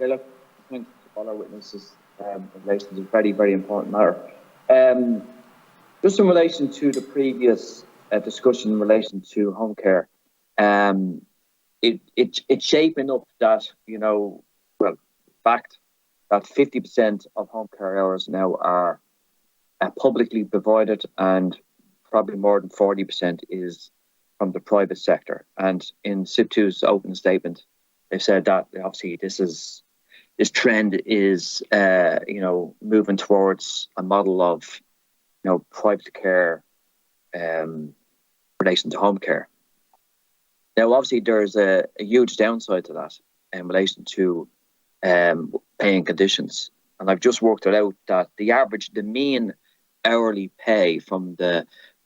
Okay, look, thanks to all our witnesses in relation to a very, very important matter. Just in relation to the previous discussion in relation to home care, it's shaping up that, fact that 50% of home care hours now are publicly provided, and probably more than 40% is from the private sector. And in SIP2's opening statement, they said that obviously this trend is moving towards a model of private care in relation to home care. Now, obviously, there's a huge downside to that in relation to paying conditions, and I've just worked it out that the mean hourly pay from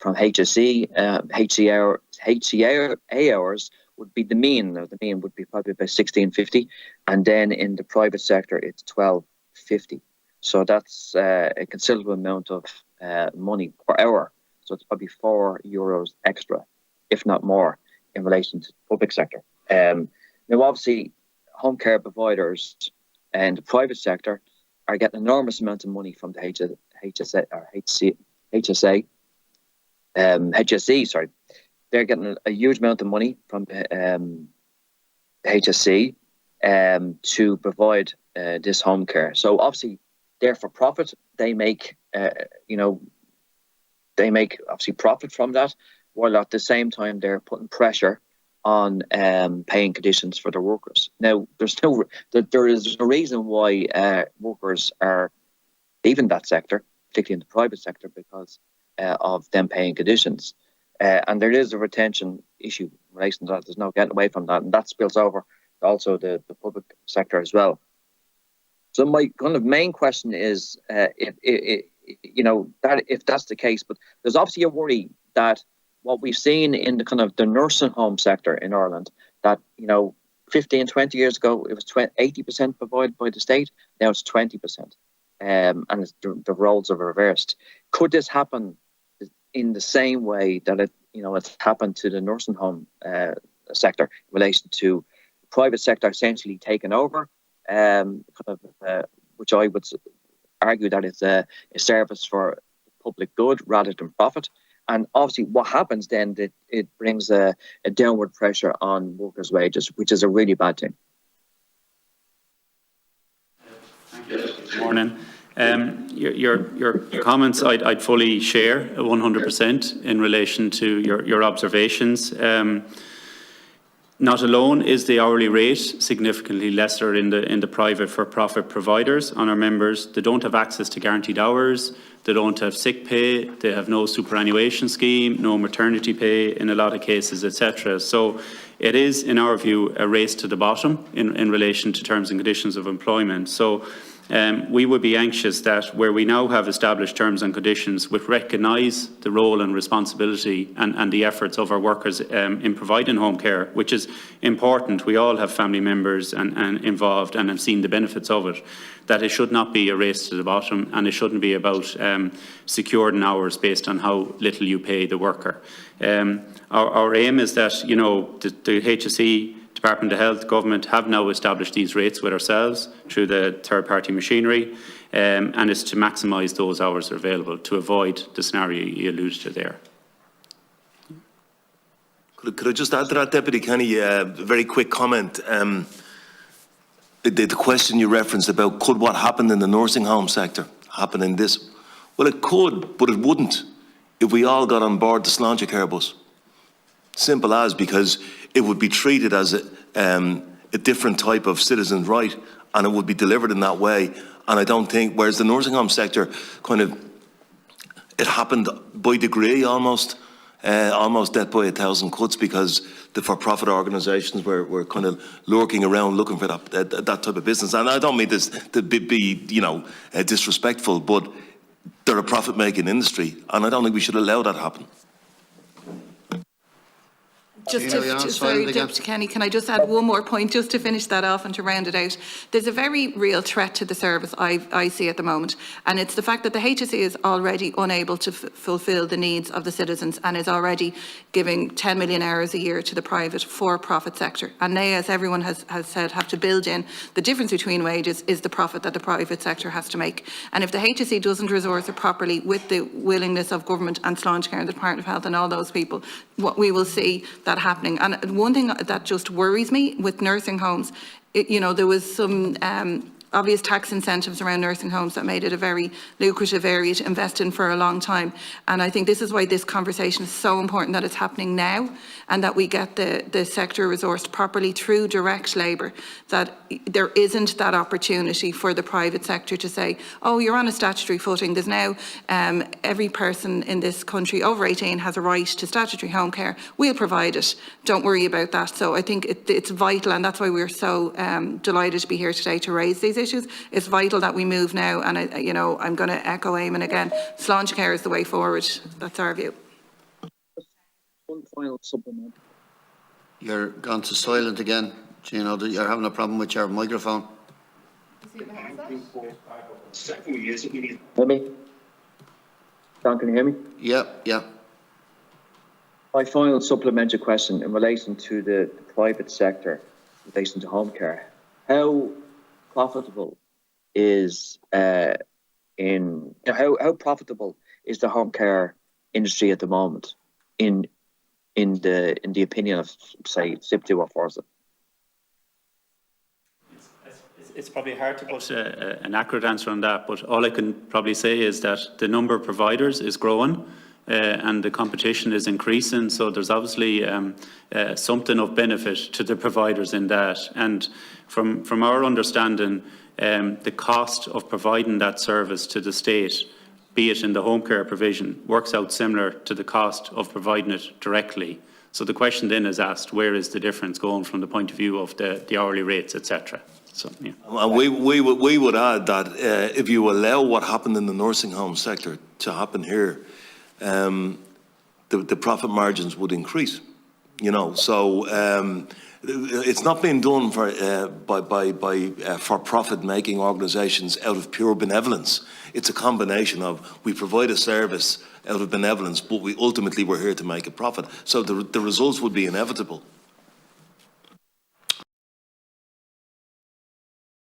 HSE, HCA hours would be the mean. The mean would be probably about $16.50, and then in the private sector it's $12.50. So that's a considerable amount of money per hour. So it's probably €4 extra, if not more, in relation to the public sector. Now, obviously, home care providers and the private sector are getting enormous amounts of money from the HSE. They're getting a huge amount of money from the HSE to provide this home care. So obviously, they're for profit. They make obviously profit from that, while at the same time they're putting pressure on paying conditions for their workers. Now, there is a reason why workers are leaving that sector, particularly in the private sector, because of them paying conditions. And there is a retention issue in relation to that. There's no getting away from that, and that spills over also the public sector as well. So my kind of main question is, if that's the case, but there's obviously a worry that what we've seen in the kind of the nursing home sector in Ireland, that 15, 20 years ago it was 80% provided by the state. Now it's 20%, and the roles are reversed. Could this happen in the same way that it's happened to the nursing home sector in relation to the private sector essentially taken over, which I would argue that it's a service for public good rather than profit? And obviously what happens then, that it brings a downward pressure on workers' wages, which is a really bad thing. Thank you. Good morning. Your comments I'd fully share 100% in relation to your observations. Not alone is the hourly rate significantly lesser in the private for-profit providers on our members. They don't have access to guaranteed hours. They don't have sick pay. They have no superannuation scheme, no maternity pay in a lot of cases, etc. So it is, in our view, a race to the bottom in relation to terms and conditions of employment. So we would be anxious that where we now have established terms and conditions which recognise the role and responsibility and the efforts of our workers in providing home care, which is important. We all have family members and involved and have seen the benefits of it, that it should not be a race to the bottom, and it shouldn't be about securing hours based on how little you pay the worker. Our aim is that, the HSE, Department of Health, Government have now established these rates with ourselves through the third-party machinery, and it's to maximise those hours that are available to avoid the scenario you alluded to there. Could I just add to that, Deputy Kenny, a very quick comment? The question you referenced about could what happened in the nursing home sector happen in this? Well, it could, but it wouldn't if we all got on board the Sláinte care bus. Simple as, because it would be treated as a different type of citizen's right, and it would be delivered in that way. And I don't think, whereas the nursing home sector it happened by degree almost death by 1,000 cuts, because the for-profit organisations were kind of lurking around looking for that type of business. And I don't mean this to be disrespectful, but they're a profit-making industry, and I don't think we should allow that to happen. Sorry, Deputy Kenny, can I just add one more point just to finish that off and to round it out? There's a very real threat to the service I see at the moment, and it's the fact that the HSE is already unable to fulfil the needs of the citizens and is already giving 10 million hours a year to the private for-profit sector. And they, as everyone has said, have to build in the difference between wages is the profit that the private sector has to make. And if the HSE doesn't resource it properly with the willingness of government and Sláintecare and the Department of Health and all those people, what we will see that happening. And one thing that just worries me with nursing homes, there was some obvious tax incentives around nursing homes that made it a very lucrative area to invest in for a long time. And I think this is why this conversation is so important, that it's happening now and that we get the sector resourced properly through direct labour, that there isn't that opportunity for the private sector to say, oh, you're on a statutory footing. There's now every person in this country over 18 has a right to statutory home care. We'll provide it. Don't worry about that. So I think it's vital, and that's why we're so delighted to be here today to raise these issues. It's vital that we move now, and I'm going to echo Eamon again. Sláintecare is the way forward. That's our view. One final supplement. You're gone to silent again, Gino. You're having a problem with your microphone. Hear me? John, can you hear me? Yeah. My final supplementary question in relation to the private sector, in relation to home care. How profitable is how profitable is the home care industry at the moment in the opinion of, say, SIP2 or Forza? It's probably hard to put an accurate answer on that, but all I can probably say is that the number of providers is growing and the competition is increasing, so there's obviously something of benefit to the providers in that. And from our understanding, the cost of providing that service to the state, be it in the home care provision, works out similar to the cost of providing it directly. So the question then is asked, where is the difference going from the point of view of the hourly rates, etc.? So, yeah. And we would add that if you allow what happened in the nursing home sector to happen here, the profit margins would increase. So it's not being done for profit making organisations out of pure benevolence. It's a combination of we provide a service out of benevolence, but we ultimately we're here to make a profit. So the results would be inevitable.